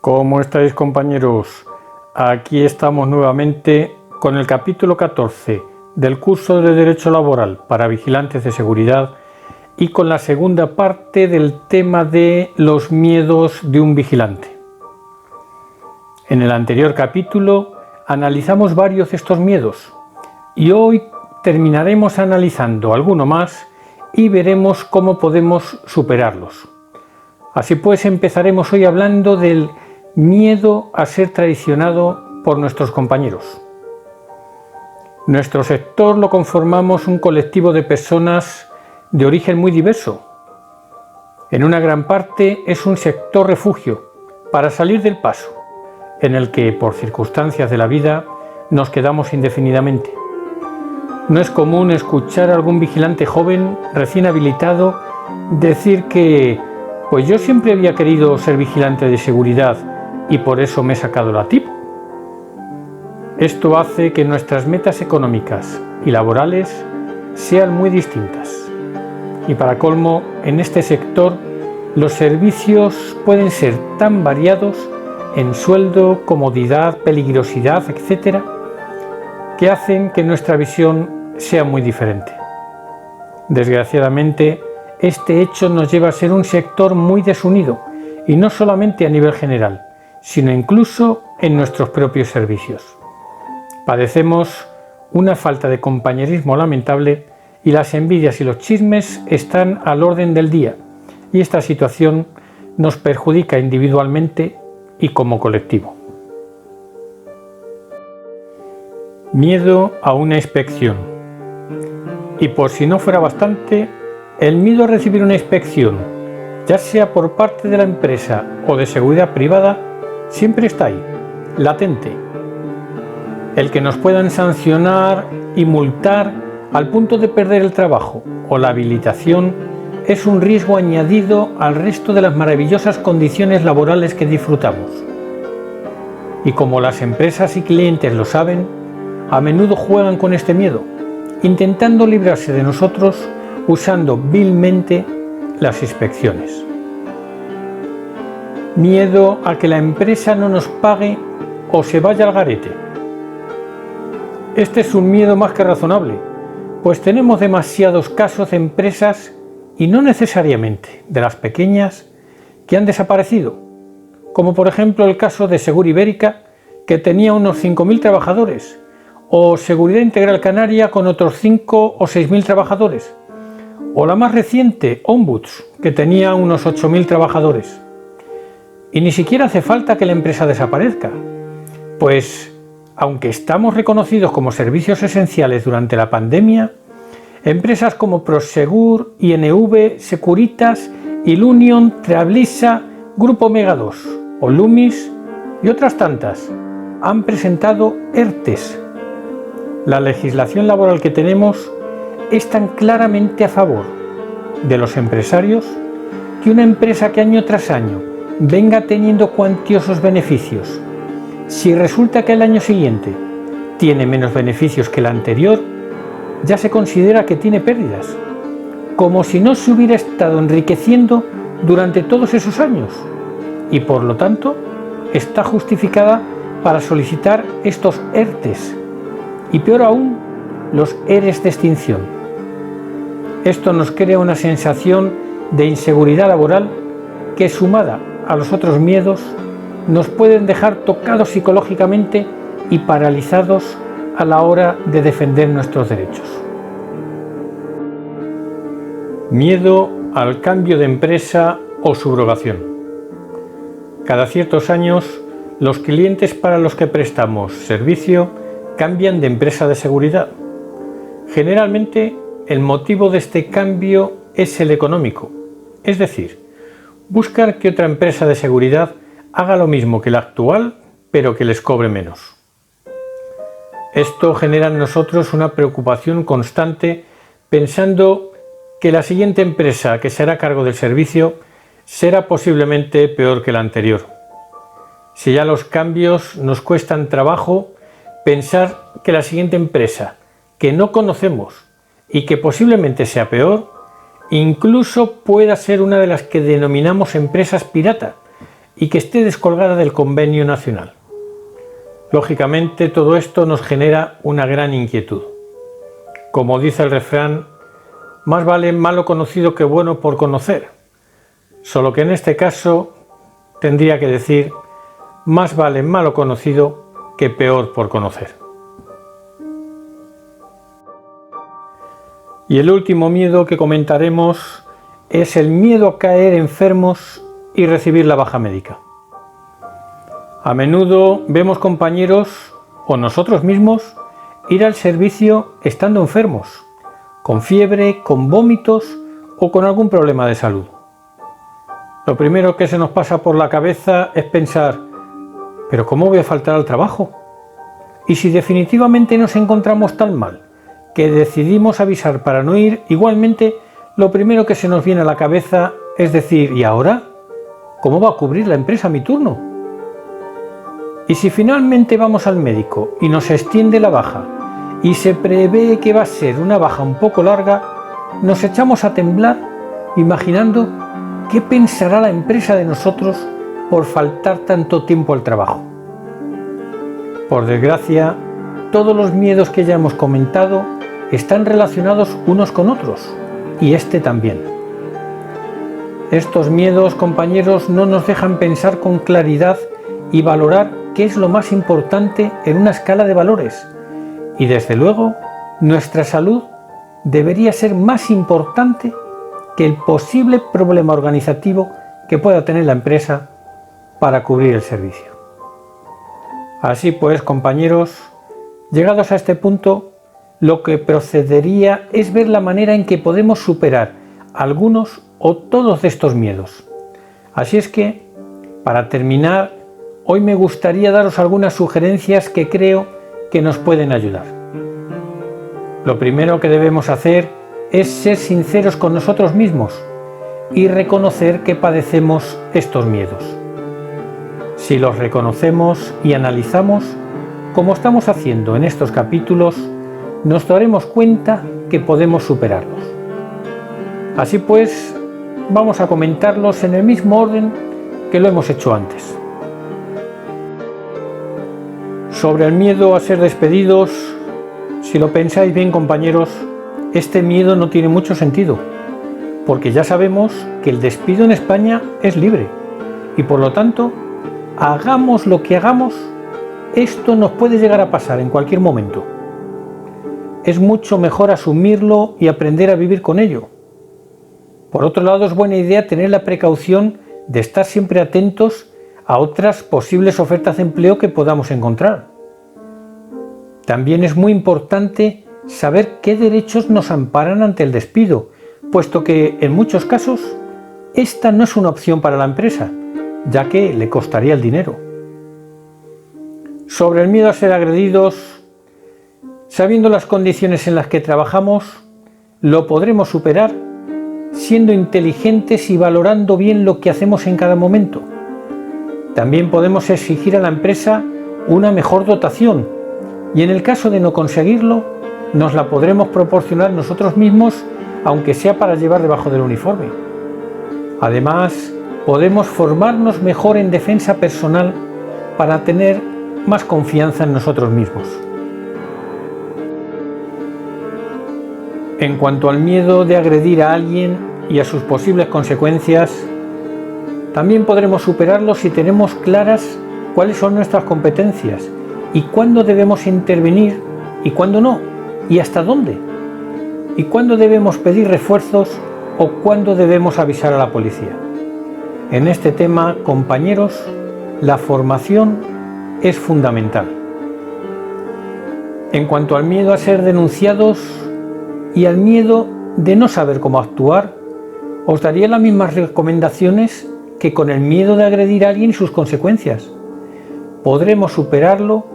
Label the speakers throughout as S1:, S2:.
S1: ¿Cómo estáis, compañeros? Aquí estamos nuevamente con el capítulo 14 del curso de Derecho Laboral para Vigilantes de Seguridad y con la segunda parte del tema de los miedos de un vigilante. En el anterior capítulo analizamos varios de estos miedos y hoy terminaremos analizando alguno más y veremos cómo podemos superarlos. Así pues, empezaremos hoy hablando del miedo a ser traicionado por nuestros compañeros. Nuestro sector lo conformamos un colectivo de personas de origen muy diverso. En una gran parte es un sector refugio para salir del paso, en el que por circunstancias de la vida nos quedamos indefinidamente. No es común escuchar a algún vigilante joven recién habilitado decir que pues yo siempre había querido ser vigilante de seguridad y por eso me he sacado la TIP. Esto hace que nuestras metas económicas y laborales sean muy distintas. Y para colmo, en este sector los servicios pueden ser tan variados en sueldo, comodidad, peligrosidad, etc., que hacen que nuestra visión sea muy diferente. Desgraciadamente, este hecho nos lleva a ser un sector muy desunido, y no solamente a nivel general, sino incluso en nuestros propios servicios. Padecemos una falta de compañerismo lamentable y las envidias y los chismes están al orden del día, y esta situación nos perjudica individualmente y como colectivo. Miedo a una inspección. Y por si no fuera bastante, el miedo a recibir una inspección, ya sea por parte de la empresa o de seguridad privada, siempre está ahí, latente. El que nos puedan sancionar y multar al punto de perder el trabajo o la habilitación es un riesgo añadido al resto de las maravillosas condiciones laborales que disfrutamos. Y como las empresas y clientes lo saben, a menudo juegan con este miedo, intentando librarse de nosotros usando vilmente las inspecciones. Miedo a que la empresa no nos pague o se vaya al garete. Este es un miedo más que razonable, pues tenemos demasiados casos de empresas, y no necesariamente de las pequeñas, que han desaparecido, como por ejemplo el caso de Segur Ibérica, que tenía unos 5.000 trabajadores, o Seguridad Integral Canaria con otros 5 o 6.000 trabajadores, o la más reciente, Ombuds, que tenía unos 8.000 trabajadores. Y ni siquiera hace falta que la empresa desaparezca, pues aunque estamos reconocidos como servicios esenciales durante la pandemia, empresas como Prosegur, INV, Securitas, Ilunion, Treablisa, Grupo Mega 2 o Lumis y otras tantas han presentado ERTEs. La legislación laboral que tenemos es tan claramente a favor de los empresarios que una empresa que año tras año venga teniendo cuantiosos beneficios, si resulta que el año siguiente tiene menos beneficios que el anterior, ya se considera que tiene pérdidas, como si no se hubiera estado enriqueciendo durante todos esos años, y por lo tanto está justificada para solicitar estos ERTEs, y peor aún, los ERES de extinción. Esto nos crea una sensación de inseguridad laboral que, sumada a los otros miedos, nos pueden dejar tocados psicológicamente y paralizados a la hora de defender nuestros derechos. Miedo al cambio de empresa o subrogación. Cada ciertos años, los clientes para los que prestamos servicio cambian de empresa de seguridad. Generalmente, el motivo de este cambio es el económico, es decir, buscar que otra empresa de seguridad haga lo mismo que la actual, pero que les cobre menos. Esto genera en nosotros una preocupación constante pensando que la siguiente empresa que se hará cargo del servicio será posiblemente peor que la anterior. Si ya los cambios nos cuestan trabajo, pensar que la siguiente empresa, que no conocemos y que posiblemente sea peor, incluso pueda ser una de las que denominamos empresas pirata, y que esté descolgada del convenio nacional. Lógicamente, todo esto nos genera una gran inquietud. Como dice el refrán, más vale malo conocido que bueno por conocer. Solo que en este caso tendría que decir, más vale malo conocido que peor por conocer. Y el último miedo que comentaremos es el miedo a caer enfermos y recibir la baja médica. A menudo vemos compañeros o nosotros mismos ir al servicio estando enfermos, con fiebre, con vómitos o con algún problema de salud. Lo primero que se nos pasa por la cabeza es pensar, ¿pero cómo voy a faltar al trabajo? Y si definitivamente nos encontramos tan mal que decidimos avisar para no ir, igualmente lo primero que se nos viene a la cabeza es decir, ¿y ahora? ¿Cómo va a cubrir la empresa mi turno? Y si finalmente vamos al médico y nos extiende la baja y se prevé que va a ser una baja un poco larga, nos echamos a temblar imaginando qué pensará la empresa de nosotros por faltar tanto tiempo al trabajo. Por desgracia, todos los miedos que ya hemos comentado están relacionados unos con otros, y este también. Estos miedos, compañeros, no nos dejan pensar con claridad y valorar qué es lo más importante en una escala de valores. Y desde luego, nuestra salud debería ser más importante que el posible problema organizativo que pueda tener la empresa para cubrir el servicio. Así pues, compañeros, llegados a este punto, lo que procedería es ver la manera en que podemos superar algunos o todos de estos miedos. Así es que, para terminar, hoy me gustaría daros algunas sugerencias que creo que nos pueden ayudar. Lo primero que debemos hacer es ser sinceros con nosotros mismos y reconocer que padecemos estos miedos. Si los reconocemos y analizamos, como estamos haciendo en estos capítulos, nos daremos cuenta que podemos superarlos. Así pues, vamos a comentarlos en el mismo orden que lo hemos hecho antes. Sobre el miedo a ser despedidos, si lo pensáis bien, compañeros, este miedo no tiene mucho sentido, porque ya sabemos que el despido en España es libre y por lo tanto, hagamos lo que hagamos, esto nos puede llegar a pasar en cualquier momento. Es mucho mejor asumirlo y aprender a vivir con ello. Por otro lado, es buena idea tener la precaución de estar siempre atentos a otras posibles ofertas de empleo que podamos encontrar. También es muy importante saber qué derechos nos amparan ante el despido, puesto que en muchos casos esta no es una opción para la empresa, ya que le costaría el dinero. Sobre el miedo a ser agredidos, sabiendo las condiciones en las que trabajamos, lo podremos superar siendo inteligentes y valorando bien lo que hacemos en cada momento. También podemos exigir a la empresa una mejor dotación y en el caso de no conseguirlo, nos la podremos proporcionar nosotros mismos, aunque sea para llevar debajo del uniforme. Además, podemos formarnos mejor en defensa personal para tener más confianza en nosotros mismos. En cuanto al miedo de agredir a alguien y a sus posibles consecuencias, también podremos superarlo si tenemos claras cuáles son nuestras competencias y cuándo debemos intervenir y cuándo no, y hasta dónde, y cuándo debemos pedir refuerzos o cuándo debemos avisar a la policía. En este tema, compañeros, la formación es fundamental. En cuanto al miedo a ser denunciados y al miedo de no saber cómo actuar, os daría las mismas recomendaciones que con el miedo de agredir a alguien y sus consecuencias. Podremos superarlo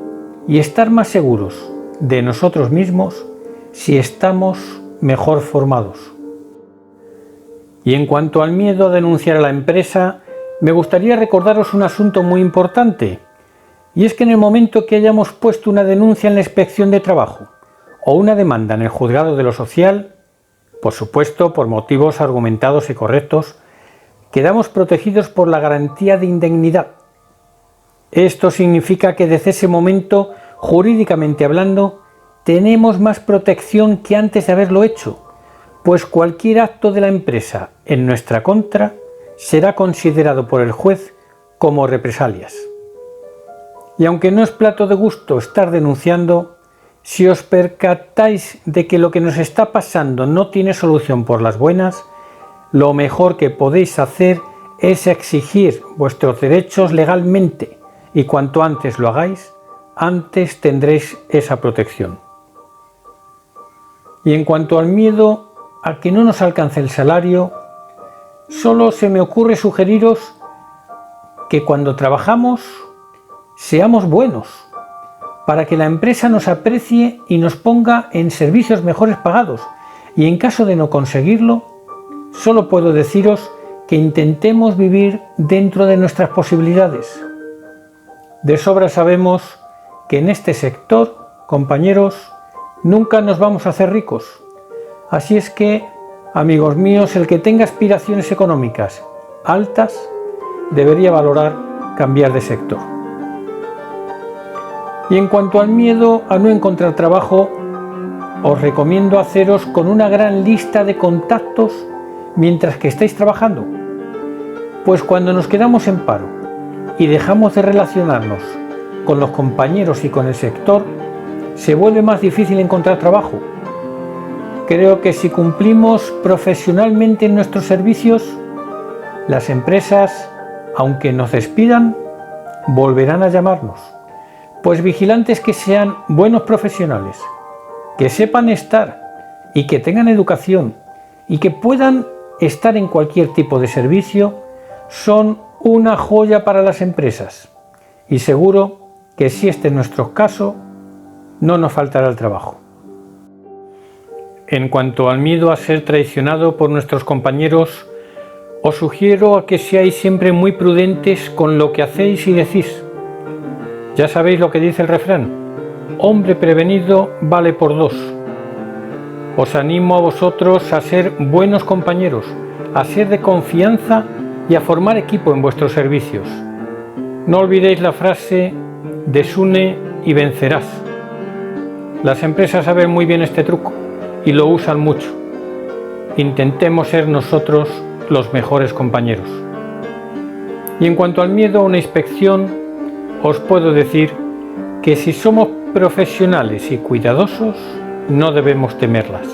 S1: y estar más seguros de nosotros mismos si estamos mejor formados. Y en cuanto al miedo a denunciar a la empresa, me gustaría recordaros un asunto muy importante, y es que en el momento que hayamos puesto una denuncia en la inspección de trabajo o una demanda en el juzgado de lo social, por supuesto por motivos argumentados y correctos, quedamos protegidos por la garantía de indemnidad. Esto significa que desde ese momento, jurídicamente hablando, tenemos más protección que antes de haberlo hecho, pues cualquier acto de la empresa en nuestra contra será considerado por el juez como represalias. Y aunque no es plato de gusto estar denunciando, si os percatáis de que lo que nos está pasando no tiene solución por las buenas, lo mejor que podéis hacer es exigir vuestros derechos legalmente, y cuanto antes lo hagáis, antes tendréis esa protección. Y en cuanto al miedo a que no nos alcance el salario, solo se me ocurre sugeriros que cuando trabajamos seamos buenos, para que la empresa nos aprecie y nos ponga en servicios mejores pagados, y en caso de no conseguirlo, solo puedo deciros que intentemos vivir dentro de nuestras posibilidades. De sobra sabemos que en este sector, compañeros, nunca nos vamos a hacer ricos. Así es que, amigos míos, el que tenga aspiraciones económicas altas debería valorar cambiar de sector. Y en cuanto al miedo a no encontrar trabajo, os recomiendo haceros con una gran lista de contactos mientras que estáis trabajando. Pues cuando nos quedamos en paro y dejamos de relacionarnos con los compañeros y con el sector, se vuelve más difícil encontrar trabajo. Creo que si cumplimos profesionalmente en nuestros servicios, las empresas, aunque nos despidan, volverán a llamarnos. Pues vigilantes que sean buenos profesionales, que sepan estar y que tengan educación y que puedan estar en cualquier tipo de servicio, son una joya para las empresas. Y seguro que si este es nuestro caso, no nos faltará el trabajo. En cuanto al miedo a ser traicionado por nuestros compañeros, os sugiero a que seáis siempre muy prudentes con lo que hacéis y decís. Ya sabéis lo que dice el refrán: hombre prevenido vale por dos. Os animo a vosotros a ser buenos compañeros, a ser de confianza y a formar equipo en vuestros servicios. No olvidéis la frase: desune y vencerás. Las empresas saben muy bien este truco y lo usan mucho. Intentemos ser nosotros los mejores compañeros. Y en cuanto al miedo a una inspección, os puedo decir que si somos profesionales y cuidadosos, no debemos temerlas.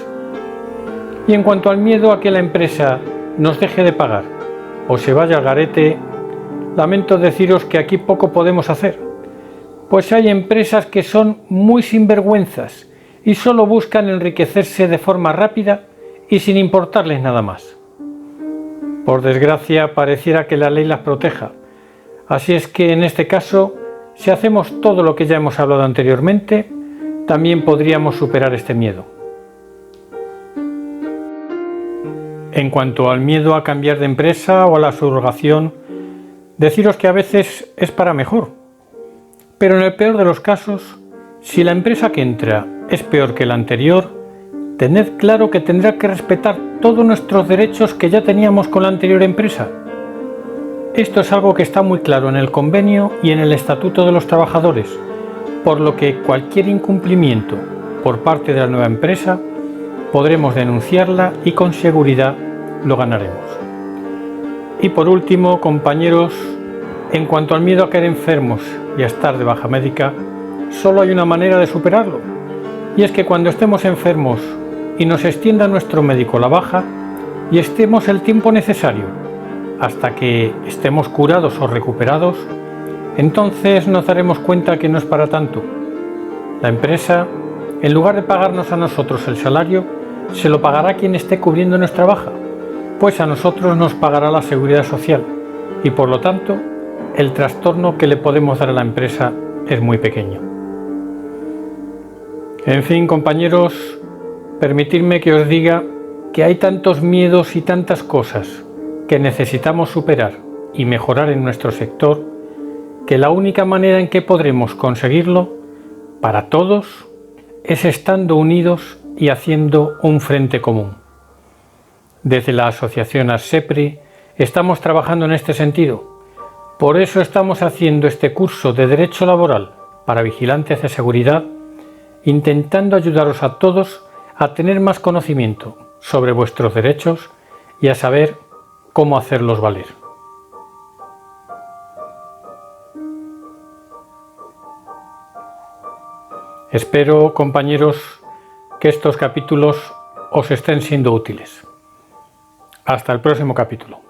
S1: Y en cuanto al miedo a que la empresa nos deje de pagar o se vaya al garete, lamento deciros que aquí poco podemos hacer, pues hay empresas que son muy sinvergüenzas y solo buscan enriquecerse de forma rápida y sin importarles nada más. Por desgracia, pareciera que la ley las proteja. Así es que en este caso, si hacemos todo lo que ya hemos hablado anteriormente, también podríamos superar este miedo. En cuanto al miedo a cambiar de empresa o a la subrogación, deciros que a veces es para mejor. Pero en el peor de los casos, si la empresa que entra es peor que la anterior, tened claro que tendrá que respetar todos nuestros derechos que ya teníamos con la anterior empresa. Esto es algo que está muy claro en el convenio y en el Estatuto de los Trabajadores, por lo que cualquier incumplimiento por parte de la nueva empresa podremos denunciarla y con seguridad lo ganaremos. Y por último, compañeros, en cuanto al miedo a caer enfermos y a estar de baja médica, solo hay una manera de superarlo, y es que cuando estemos enfermos y nos extienda nuestro médico la baja y estemos el tiempo necesario hasta que estemos curados o recuperados, entonces nos daremos cuenta que no es para tanto. La empresa, en lugar de pagarnos a nosotros el salario, se lo pagará a quien esté cubriendo nuestra baja, pues a nosotros nos pagará la seguridad social y por lo tanto el trastorno que le podemos dar a la empresa es muy pequeño. En fin, compañeros, permitidme que os diga que hay tantos miedos y tantas cosas que necesitamos superar y mejorar en nuestro sector, que la única manera en que podremos conseguirlo para todos es estando unidos y haciendo un frente común. Desde la asociación ASEPRI Estamos trabajando en este sentido. Por eso estamos haciendo este curso de Derecho Laboral para vigilantes de seguridad, intentando ayudaros a todos a tener más conocimiento sobre vuestros derechos y a saber cómo hacerlos valer. Espero, compañeros, que estos capítulos os estén siendo útiles. Hasta el próximo capítulo.